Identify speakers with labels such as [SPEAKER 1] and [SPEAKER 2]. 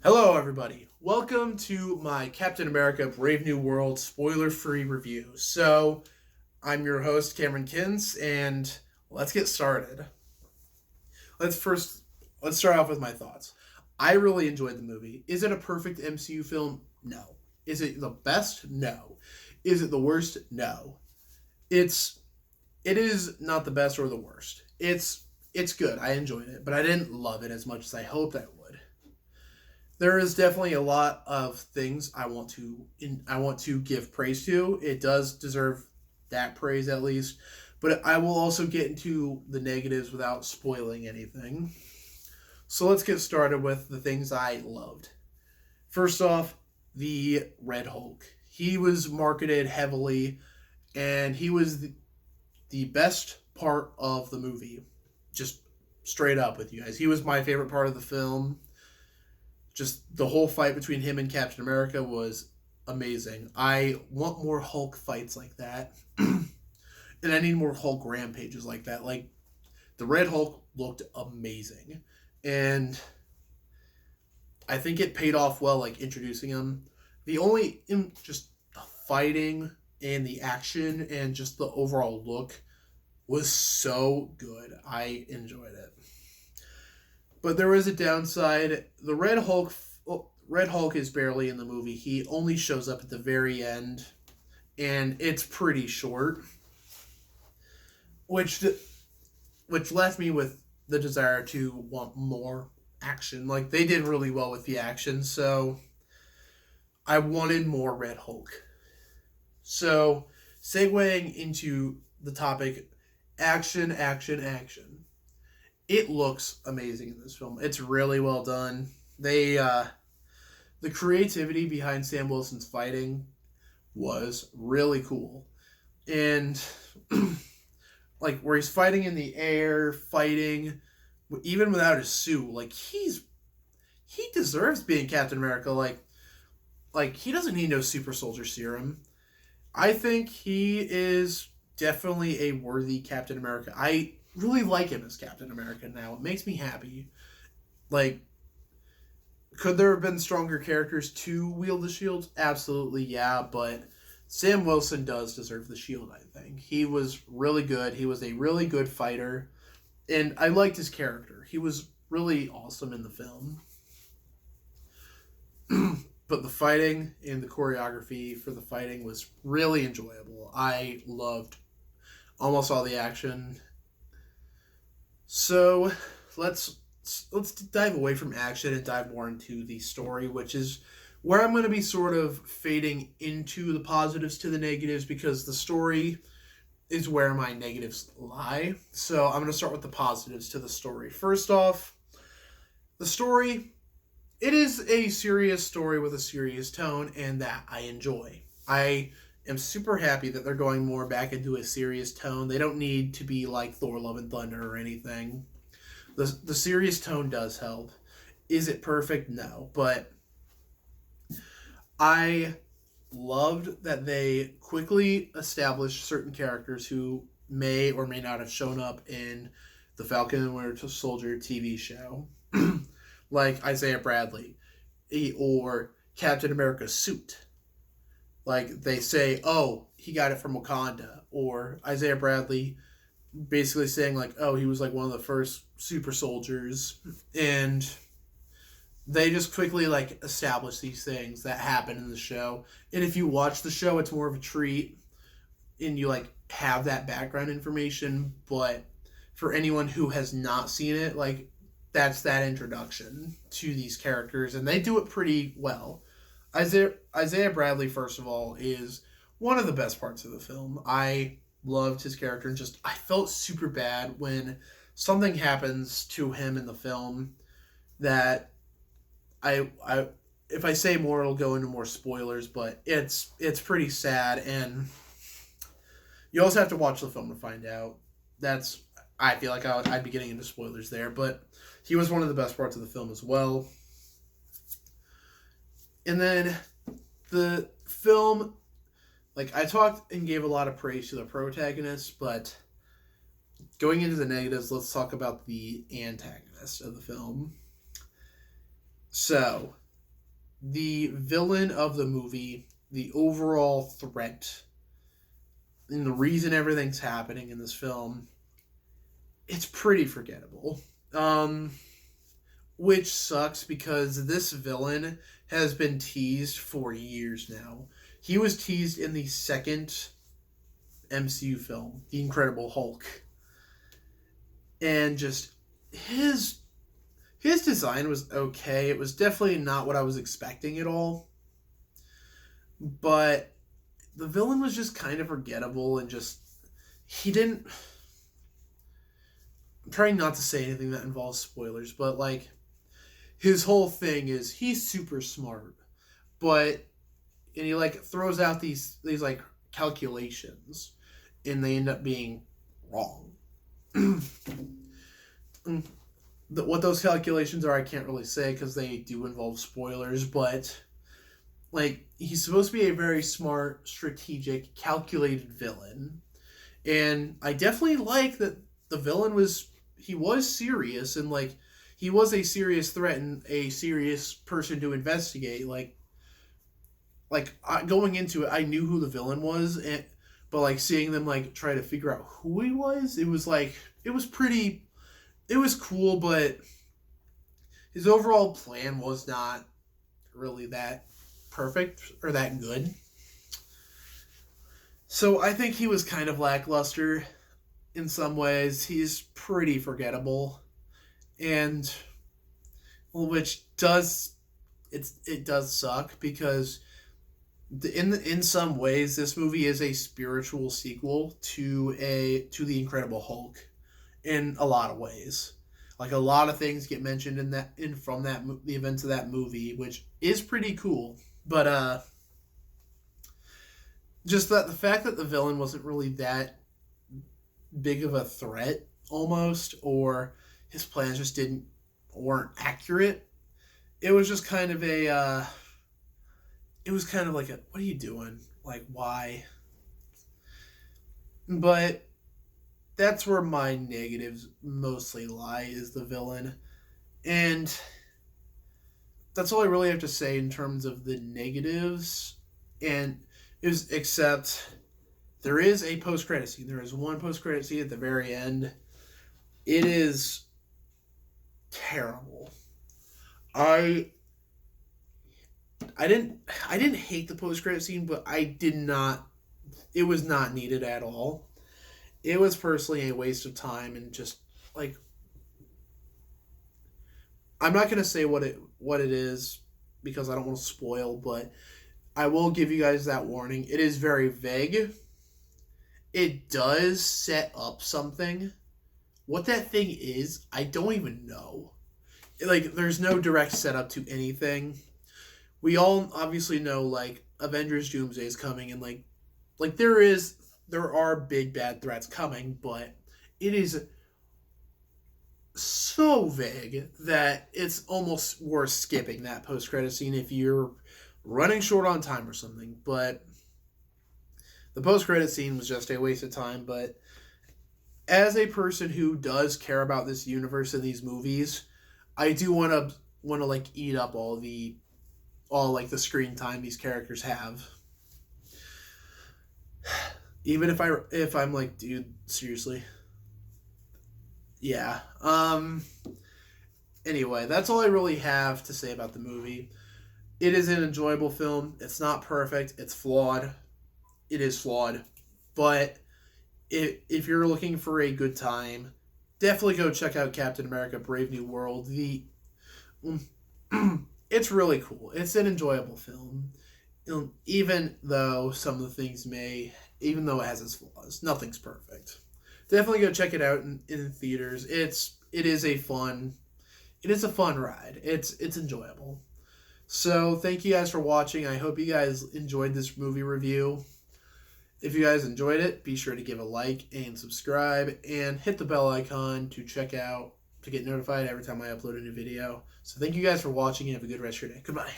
[SPEAKER 1] Hello, everybody. Welcome to my Captain America Brave New World spoiler free review. I'm your host, Cameron Kins, and let's get started. Let's first let's start off with my thoughts. I really enjoyed the movie. Is it a perfect MCU film? No. Is it the best? No. Is it the worst? No. It's it is not the best or the worst. It's good. I enjoyed it, but I didn't love it as much as I hoped I would. There is definitely a lot of things I want to give praise to. It does deserve that praise at least, but I will also get into the negatives without spoiling anything. So let's get started with the things I loved. First off, the Red Hulk. He was marketed heavily, and he was the best part of the movie. Just straight up with you guys. He was my favorite part of the film. Just the whole fight between him and Captain America was amazing. I want more Hulk fights like that. And I need more Hulk rampages like that. Like the Red Hulk looked amazing. And I think it paid off well, like introducing him. Just the fighting and the action and just the overall look was so good. I enjoyed it. But there is a downside. Red Hulk is barely in the movie. He only shows up at the very end, and it's pretty short, which which left me with the desire to want more action. Like they did really well with the action, so I wanted more Red Hulk. So, segueing into the topic, action. It looks amazing in this film. It's really well done. The creativity behind Sam Wilson's fighting was really cool, and like where he's fighting in the air, fighting even without his suit, like he deserves being Captain America. Like he doesn't need no super soldier serum. I think he is definitely a worthy Captain America. I really like him as Captain America now. It makes me happy. Like, could there have been stronger characters to wield the shield? Absolutely, yeah, but Sam Wilson does deserve the shield, I think. He was really good. He was a really good fighter, and I liked his character. He was really awesome in the film. But the fighting and the choreography for the fighting was really enjoyable. I loved almost all the action. So let's let's dive away from action and dive more into the story, which is where I'm going to be sort of fading into the positives to the negatives because the story is where my negatives lie. So I'm going to start with the positives to the story. First off, the story, it is a serious story with a serious tone, and that I enjoy. I am super happy that they're going more back into a serious tone. They don't need to be like Thor Love and Thunder or anything. The serious tone does help. Is it perfect? No. But I loved that they quickly established certain characters who may or may not have shown up in the Falcon and Winter Soldier TV show. Like Isaiah Bradley or Captain America's suit. Like they say, oh, he got it from Wakanda, or Isaiah Bradley basically saying like, oh, he was like one of the first super soldiers, and they just quickly like establish these things that happen in the show. And if you watch the show, it's more of a treat, and you like have that background information. But for anyone who has not seen it, like that's that introduction to these characters, and they do it pretty well. Isaiah Bradley, first of all, is one of the best parts of the film. I loved his character, and just I felt super bad when something happens to him in the film that I if I say more, it'll go into more spoilers, but it's pretty sad, and you also have to watch the film to find out. That's I feel like I'd be getting into spoilers there, but he was one of the best parts of the film as well. And then the film, like I talked and gave a lot of praise to the protagonist, but going into the negatives, let's talk about the antagonist of the film. So, the villain of the movie, the overall threat, and the reason everything's happening in this film, it's pretty forgettable. Um, which sucks because this villain has been teased for years now. He was teased in the second MCU film, The Incredible Hulk. And just his his design was okay. It was definitely not what I was expecting at all. But the villain was just kind of forgettable and just he didn't I'm trying not to say anything that involves spoilers, but like his whole thing is he's super smart, but and he like throws out these like calculations and they end up being wrong. What those calculations are, I can't really say because they do involve spoilers, but like he's supposed to be a very smart, strategic, calculated villain. And I definitely like that the villain was he was serious and like he was a serious threat and a serious person to investigate. Going into it, I knew who the villain was, but like seeing them like try to figure out who he was, it was like it was cool, but his overall plan was not really that perfect or that good. So I think he was kind of lackluster in some ways. He's pretty forgettable, and which does it does suck because in some ways this movie is a spiritual sequel to the Incredible Hulk in a lot of ways. Like a lot of things get mentioned in that in from that the events of that movie, which is pretty cool. But just that the fact that the villain wasn't really that big of a threat almost, or his plans just didn't weren't accurate. It was just kind of a it was kind of like a what are you doing? Like why? But that's where my negatives mostly lie is the villain. And that's all I really have to say in terms of the negatives. And is except there is a post credit scene. There is one post credit scene at the very end. It is terrible. I I didn't hate the post credit scene, but I did not it was not needed at all. It was personally a waste of time and just like I'm not gonna say what it is because I don't want to spoil, but I will give you guys that warning. It is very vague. It does set up something. What that thing is, I don't even know. Like, there's no direct setup to anything. We all obviously know like Avengers Doomsday is coming, and like there are big bad threats coming, but it is so vague that it's almost worth skipping that post credit scene if you're running short on time or something. But the post credit scene was just a waste of time. But as a person who does care about this universe and these movies, I do want to like eat up all like the screen time these characters have. Even if I'm like, dude, seriously. Yeah. Anyway, that's all I really have to say about the movie. It is an enjoyable film. It's not perfect. It's flawed. It is flawed. But if you're looking for a good time, definitely go check out Captain America Brave New World. The it's really cool. It's an enjoyable film. Even though some of the things even though it has its flaws, nothing's perfect. Definitely go check it out in theaters. It is a fun ride. It's enjoyable. So thank you guys for watching. I hope you guys enjoyed this movie review. If you guys enjoyed it, be sure to give a like and subscribe and hit the bell icon to get notified every time I upload a new video. So thank you guys for watching and have a good rest of your day. Goodbye.